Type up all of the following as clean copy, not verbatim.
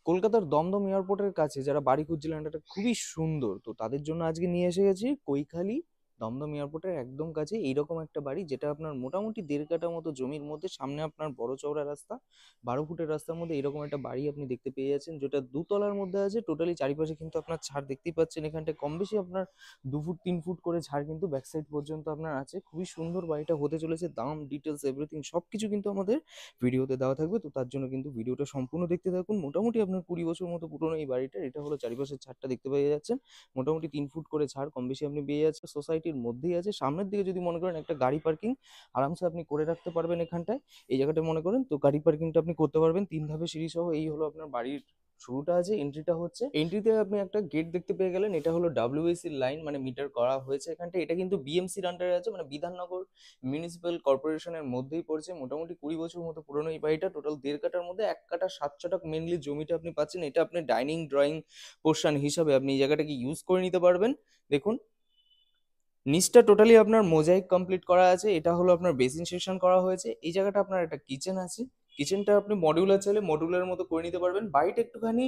কলকাতার দমদম এয়ারপোর্টের কাছে যারা বাড়ি খুঁজছিলেন, এটা খুবই সুন্দর, তো তাদের জন্য আজকে নিয়ে এসে গেছি কৈখালি দমদম এয়ারপোর্টের একদম কাছে এইরকম একটা বাড়ি, যেটা আপনার মোটামুটি 1.5 কাঠা মতো জমির মধ্যে, সামনে আপনার বড় চওড়া রাস্তা, 12 ফুটের রাস্তার মধ্যে এরকম একটা বাড়ি আপনি দেখতে পেয়ে যাচ্ছেন, যেটা দুতলার মধ্যে আছে। টোটালি চারিপাশে কিন্তু আপনার ছাদ দেখতেই পাচ্ছেন, এখানটায় কম বেশি আপনার 2 ফুট 3 ফুট করে ছাদ কিন্তু ব্যাক সাইড পর্যন্ত আপনার আছে। খুবই সুন্দর বাড়িটা হতে চলেছে, দাম ডিটেলস এভরিথিং সবকিছু কিন্তু আমাদের ভিডিওতে দেওয়া থাকবে। তো তার জন্য কিন্তু ভিডিওটা সম্পূর্ণ দেখতে থাকুন। মোটামুটি আপনার 20 বছর মতো পুরনো এই বাড়িটা, এটা হলো চারিপাশের ছাদটা দেখতে পেয়ে যাচ্ছেন, মোটামুটি 3 ফুট করে ছাদ কম বেশি আপনি পেয়ে যাচ্ছেন। সোসাইটির মধ্যেই আছে। সামনের দিকে যদি মনে করেন একটা গাড়ি পার্কিং আরামসে আপনি করে রাখতে পারবেন এখানটায়। এই জায়গাটা মনে করেন তো গাড়ি পার্কিংটা আপনি করতে পারবেন 3 ধাপে সিঁড়ি সহ। এই হলো আপনার বাড়ির শুরুটা আছে, এন্ট্রিটা হচ্ছে। এন্ট্রিতে আপনি একটা গেট দেখতে পেয়ে গেলেন, এটা হলো ডাব্লিউএসি লাইন, মানে মিটার করা হয়েছে এখানটা। এটা কিন্তু বিএমসির আন্ডারে আছে, মানে বিধাননগর মিউনিসিপ্যাল কর্পোরেশনের মধ্যেই পড়ছে। মোটামুটি 20 বছর মতো পুরনো এই বাড়িটা। টোটাল 1.5 কাঠার মধ্যে 1 কাঠা 7 ছটাক মেনলি জমিটা আপনি পাচ্ছেন। এটা আপনি ডাইনিং ড্রয়িং পোর্শন হিসাবে আপনি এই জায়গাটাকে ইউজ করে নিতে পারবেন। দেখুন নিচটা টোটালি আপনার মোজাইক কমপ্লিট করা আছে। এটা হলো আপনার বেসিন সেকশন করা হয়েছে। এই জায়গাটা আপনার একটা কিচেন আছে। কিচেনটা আপনি মডিউলার চাইলে মডিউলার মতো করে নিতে পারবেন। বাড়িটা একটুখানি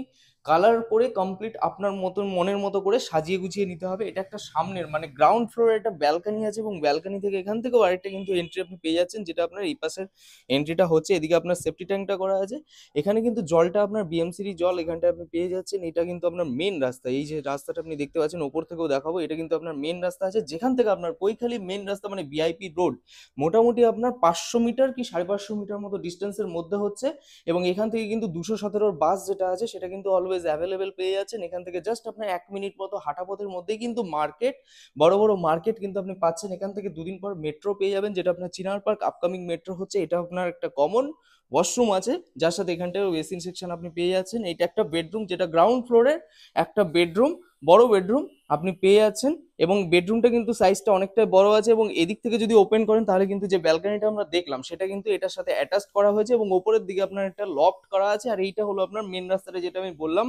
কালার করে কমপ্লিট আপনার মতন মনের মতো করে সাজিয়ে গুছিয়ে নিতে হবে। এটা একটা সামনের মানে গ্রাউন্ড ফ্লোরে একটা ব্যালকানি আছে, এবং ব্যালকানি থেকে এখান থেকেও আরেকটা কিন্তু এন্ট্রি আপনি পেয়ে যাচ্ছেন, যেটা আপনার এই পাশের এন্ট্রিটা হচ্ছে। এদিকে আপনার সেফটি ট্যাঙ্কটা করা আছে। এখানে কিন্তু জলটা আপনার বিএমসির জল এখানটা আপনি পেয়ে যাচ্ছেন। এটা কিন্তু আপনার মেন রাস্তা। এই যে রাস্তাটা আপনি দেখতে পাচ্ছেন, ওপর থেকেও দেখাবো, এটা কিন্তু আপনার মেন রাস্তা আছে, যেখান থেকে আপনার কৈখালি মেন রাস্তা মানে ভিআইপি রোড মোটামুটি আপনার 500 মিটার কি 550 মিটার মতো ডিস্টেন্সের মধ্যে হচ্ছে। এবং এখান থেকে কিন্তু 217 বাস যেটা আছে সেটা কিন্তু অলওয়েজ অ্যাভেলেবেল পেয়ে যাচ্ছেন। এখান থেকে জাস্ট আপনার 1 মিনিট মতো হাঁটা পথের মধ্যেই কিন্তু মার্কেট, বড় বড় মার্কেট কিন্তু আপনি পাচ্ছেন। এখান থেকে 2 দিন পর মেট্রো পেয়ে যাবেন, যেটা আপনার চিনার পার্ক আপকামিং মেট্রো হচ্ছে। এটা আপনার একটা কমন ওয়াশরুম আছে, যার সাথে এখানটায় বেসিন সেকশন আপনি পেয়ে যাচ্ছেন। এটা একটা বেডরুম, যেটা গ্রাউন্ড ফ্লোরের একটা বেডরুম, বড় বেডরুম আপনি পেয়ে যাচ্ছেন। এবং বেডরুমটা কিন্তু সাইজটা অনেকটাই বড় আছে, এবং এদিক থেকে যদি ওপেন করেন তাহলে কিন্তু যে ব্যালকনিটা আমরা দেখলাম সেটা কিন্তু এটার সাথে অ্যাটাচ করা হয়েছে, এবং ওপরের দিকে আপনার একটা লফট করা আছে। আর এইটা হলো আপনার মেন রাস্তাটা, যেটা আমি বললাম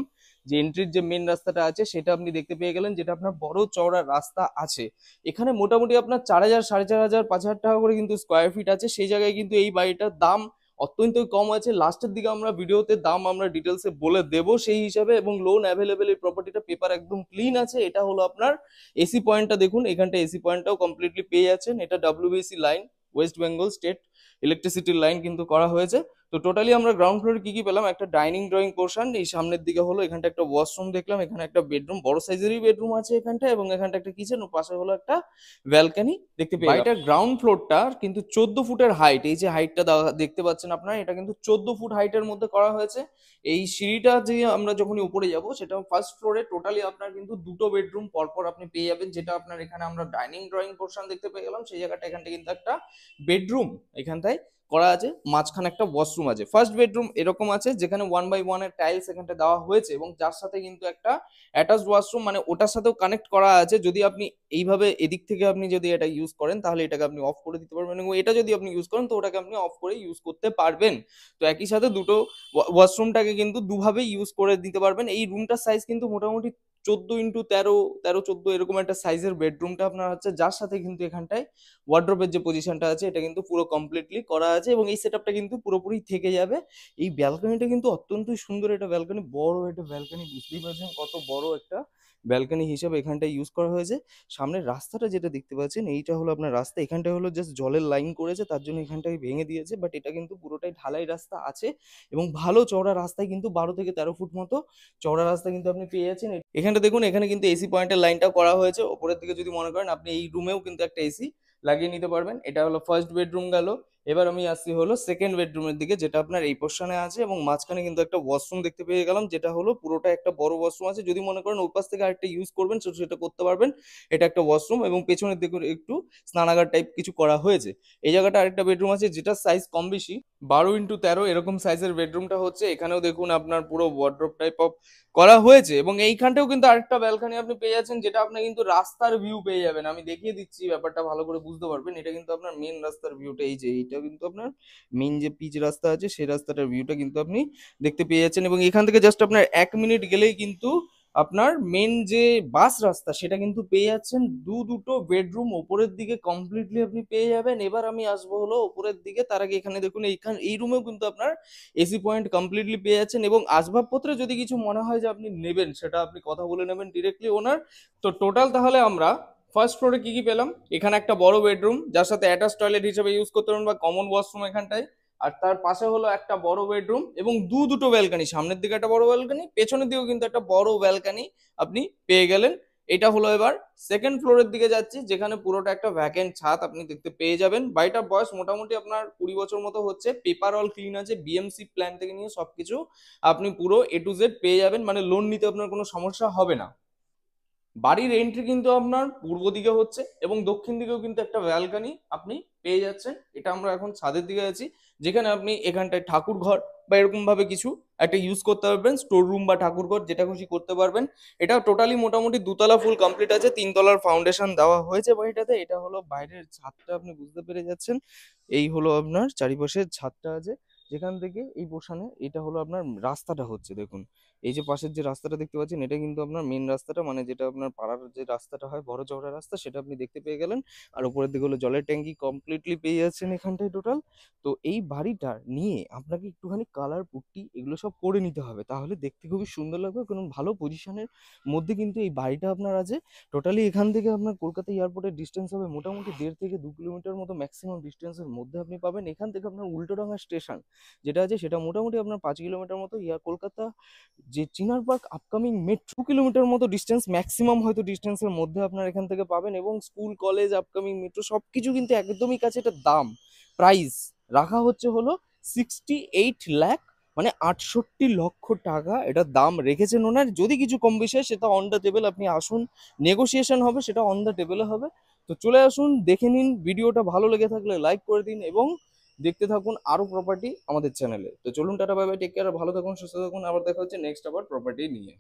যে এন্ট্রির যে মেন রাস্তাটা আছে সেটা আপনি দেখতে পেয়ে গেলেন, যেটা আপনার বড় চওড়া রাস্তা আছে। এখানে মোটামুটি আপনার 4,000 4,500 5,000 টাকা করে কিন্তু স্কোয়ার ফিট আছে। সেই জায়গায় কিন্তু এই বাড়িটার দাম অত্যন্ত কম আছে। লাস্টের দিকে আমরা ভিডিওতে দাম আমরা ডিটেলসে বলে দেব সেই হিসাবে, এবং লোন অ্যাভেলেবেল। এই প্রপার্টিটা পেপার একদম ক্লিন আছে। এটা হলো আপনার এসি পয়েন্টটা দেখুন, এখানটা এসি পয়েন্টটাও কমপ্লিটলি পেয়ে যাচ্ছেন। এটা WBC line, West Bengal state ইলেকট্রিসিটির লাইন কিন্তু করা হয়েছে। তো টোটালি আমরা গ্রাউন্ড ফ্লোরে কি কি পেলাম, একটা ডাইনিং ড্রয়িং পোর্শন, এই সামনের দিকে হলো এখানটা একটা ওয়াশরুম দেখলাম, এখানে একটা বেডরুম, বড় সাইজেরই বেডরুম আছে এখানটা, এবং এখানটা একটা কিচেন, ও পাশে হলো একটা ব্যালকনি দেখতে পেয়ে গেলাম। বাড়িটার গ্রাউন্ড ফ্লোরটা কিন্তু 14 ফুটের হাইট, এই যে হাইটটা দেখতে পাচ্ছেন আপনারা, এটা কিন্তু 14 ফুট হাইটের মধ্যে করা হয়েছে। এই সিঁড়িটা যে আমরা যখনই উপরে যাব, সেটা ফার্স্ট ফ্লোরে টোটালি আপনার কিন্তু 2টো বেডরুম পরপর আপনি পেয়ে যাবেন। যেটা আপনার এখানে আমরা ডাইনিং ড্রয়িং পোর্শন দেখতে পেয়ে গেলাম, সেই জায়গাটা এখানটা কিন্তু একটা বেডরুম এখানটায় করা আছে, মাঝখানে একটা ওয়াশরুম আছে। ফার্স্ট বেডরুম এরকম আছে, যেখানে 1 বাই 1 এর টাইলস এখানটা দেওয়া হয়েছে, এবং যার সাথে কিন্তু একটা অ্যাটাচড ওয়াশরুম, মানে ওটার সাথেও কানেক্ট করা আছে। যদি আপনি এইভাবে এদিক থেকে আপনি যদি এটা ইউজ করেন, তাহলে এটাকে আপনি অফ করে দিতে পারবেন, এবং এটা যদি আপনি ইউজ করেন তো ওটাকে আপনি অফ করে ইউজ করতে পারবেন। তো একই সাথে দুটো ওয়াশরুমটাকে কিন্তু দুভাবে ইউজ করে দিতে পারবেন। এই রুমটার সাইজ কিন্তু মোটামুটি 14x13, 13x14 এরকম একটা সাইজের বেডরুমটা আপনার হচ্ছে, যার সাথে কিন্তু এখানটায় ওয়ার্ড্রোবের যে পজিশনটা আছে এটা কিন্তু পুরো কমপ্লিটলি করা আছে, এবং এই সেটআপটা কিন্তু পুরোপুরি থেকে যাবে। এই ব্যালকনিটা কিন্তু অত্যন্তই সুন্দর, একটা ব্যালকনি, বড় একটা ব্যালকনি, বুঝতেই পারছেন কত বড় একটা ব্যালকনি হিসেবে এখানটা ইউজ করা হয়েছে। সামনের রাস্তাটা যেটা দেখতে পাচ্ছেন, এইটা হলো আপনার রাস্তা। এখানটা হলো জাস্ট জলের লাইন করেছে, তার জন্য এখানটাকে ভেঙে দিয়েছে, বাট এটা কিন্তু পুরোটাই ঢালাই রাস্তা আছে, এবং ভালো চওড়া রাস্তায় কিন্তু 12 থেকে 13 ফুট মতো চওড়া রাস্তা কিন্তু আপনি পেয়ে যাচ্ছেন। এখানটা দেখুন, এখানে কিন্তু এসি পয়েন্টের লাইনটাও করা হয়েছে। ওপরের দিকে যদি মনে করেন আপনি এই রুমেও কিন্তু একটা এসি লাগিয়ে নিতে পারবেন। এটা হলো ফার্স্ট বেডরুম গেল। এবার আমি আসছি হলো সেকেন্ড বেডরুমের দিকে, যেটা আপনার এই পোর্শনে আছে, এবং মাঝখানে কিন্তু একটা ওয়াশরুম দেখতে পেয়ে গেলাম, যেটা হলো পুরোটা একটা বড় ওয়াশরুম আছে। যদি মনে করেন ওই পাশ থেকে আরেকটা ইউজ করবেন সেটা করতে পারবেন। এটা একটা ওয়াশরুম, এবং পেছনের দিকে একটু স্নানাগার টাইপ কিছু করা হয়েছে। এই জায়গাটা আরেকটা বেডরুম আছে, যেটা সাইজ কম বেশি 12x13 এরকম সাইজের বেডরুমটা হচ্ছে। এখানেও দেখুন আপনার পুরো ওয়ার্ড্রোব টাইপ অফ করা হয়েছে, এবং এইখানটাও কিন্তু আরেকটা ব্যালকনি আপনি পেয়ে যাচ্ছেন, যেটা আপনি কিন্তু রাস্তার ভিউ পেয়ে যাবেন। আমি দেখিয়ে দিচ্ছি, ব্যাপারটা ভালো করে বুঝতে পারবেন। এটা কিন্তু আপনার মেন রাস্তার ভিউটা, এই যে এইটা কিন্তু আপনার মেন যে পিচ রাস্তা আছে সেই রাস্তাটার ভিউটা কিন্তু আপনি দেখতে পেয়ে যাচ্ছেন। এবং এখান থেকে জাস্ট আপনার 1 মিনিট গেলেই কিন্তু আপনার মেন যে বাস রাস্তা সেটা কিন্তু পেয়ে যাচ্ছেন, দুটো বেডরুম ওপরের দিকে কমপ্লিটলি আপনি পেয়ে যাবেন। এবার আমি আসবো হলো ওপরের দিকে, তার আগে এখানে দেখুন এই রুমেও কিন্তু আপনার এসি পয়েন্ট কমপ্লিটলি পেয়ে যাচ্ছেন, এবং আসবাবপত্রে যদি কিছু মনে হয় যে আপনি নেবেন সেটা আপনি কথা বলে নেবেন ডিরেক্টলি ওনার। তো টোটাল তাহলে আমরা ফার্স্ট ফ্লোরে কি কি পেলাম, এখানে একটা বড় বেডরুম যার সাথে অ্যাটাচ টয়লেট হিসেবে ইউজ করতে পারেন বা কমন ওয়াশরুম এখানটায়, আর তার পাশে হলো একটা বড় বেডরুম এবং দুটো ব্যালকানি, সামনের দিকে একটা বড় ব্যালকানি, পেছনের দিকেও কিন্তু একটা বড় ব্যালকানি আপনি পেয়ে গেলেন। এটা হলো এবার সেকেন্ড ফ্লোরের দিকে যাচ্ছি, যেখানে পুরোটা একটা ভ্যাকেন্ট ছাদ আপনি দেখতে পেয়ে যাবেন। বাড়িটার বয়স মোটামুটি আপনার 20 বছর মতো হচ্ছে, পেপার অল ক্লিন আছে, বিএমসি প্ল্যান থেকে নিয়ে সবকিছু আপনি পুরো A to Z পেয়ে যাবেন, মানে লোন নিতে আপনার কোনো সমস্যা হবে না। বাড়ির এন্ট্রি কিন্তু আপনার পূর্ব দিকে হচ্ছে এবং দক্ষিণ দিকেও কিন্তু একটা ব্যালকানি আপনি পেয়ে যাচ্ছেন। এটা আমরা এখন ছাদের দিকে আছি, যেখানে আপনি এখানটায় ঠাকুর ঘর বা এরকম ভাবে কিছু একটা ইউজ করতে পারবেন, স্টোর রুম বা ঠাকুর ঘর যেটা খুশি করতে পারবেন। এটা টোটালি মোটামুটি 2 তলা ফুল কমপ্লিট আছে, 3 তলার ফাউন্ডেশন দেওয়া হয়েছে বাড়িটাতে। এটা হলো বাইরের ছাদটা, আপনি বুঝতে পেরে যাচ্ছেন। এই হলো আপনার চারিপাশের ছাদটা আছে, যেখান থেকে এই পোর্শনে এটা হলো আপনার রাস্তাটা হচ্ছে দেখুন। এই যে পাশের যে রাস্তাটা দেখতে পাচ্ছেন এটা কিন্তু আপনার মেন রাস্তাটা, মানে যেটা আপনার পাড়ার যে রাস্তাটা হয় বড় চওড়া রাস্তা, সেটা আপনি দেখতে পেয়ে গেলেন। আর উপরের দিকে হলো জলের ট্যাঙ্কি কমপ্লিটলি পেয়ে যাচ্ছেন এখানটায় টোটাল। তো এই বাড়িটা নিয়ে আপনাকে একটুখানি কালার পুট্টি এগুলো সব করে নিতে হবে, তাহলে দেখতে খুবই সুন্দর লাগবে। কোনো ভালো পজিশনের মধ্যে কিন্তু এই বাড়িটা আপনার আছে। টোটালি এখান থেকে আপনার কলকাতা এয়ারপোর্টের ডিস্টেন্স হবে মোটামুটি 1.5 থেকে 2 কিলোমিটার মতো ম্যাক্সিমাম ডিস্টেন্সের মধ্যে আপনি পাবেন। এখান থেকে আপনার উল্টোডাঙ্গা স্টেশন যেটা আছে সেটা মোটামুটি আপনার 5 কিলোমিটার মতো। কলকাতা যে চিনার পার্ক আপকামিং মেট্রো 2 কিলোমিটার মতো ডিস্টেন্স ম্যাক্সিমাম, হয়তো ডিস্টেন্সের মধ্যে আপনার এখান থেকে পাবেন। এবং স্কুল কলেজ আপকামিং মেট্রো সবকিছু কিন্তু একদমই কাছে। এটা দাম প্রাইস রাখা হচ্ছে হলো 68 লাখ, মানে 68 লক্ষ টাকা এটা দাম রেখেছেন ওনার। যদি কিছু কম বেশি হয় সেটা অন দ্য টেবিল, আপনি আসুন, নেগোসিয়েশন হবে, সেটা অন দ্য টেবিলে হবে। তো চলে আসুন, দেখে নিন, ভিডিওটা ভালো লেগে থাকলে লাইক করে দিন এবং দেখতে থাকুন আরো প্রপার্টি আমাদের চ্যানেলে। তো চলুন, tata bye bye, take care, ভালো থাকুন, সুস্থ থাকুন, আবার দেখা হচ্ছে নেক্সট আবার প্রপার্টি নিয়ে।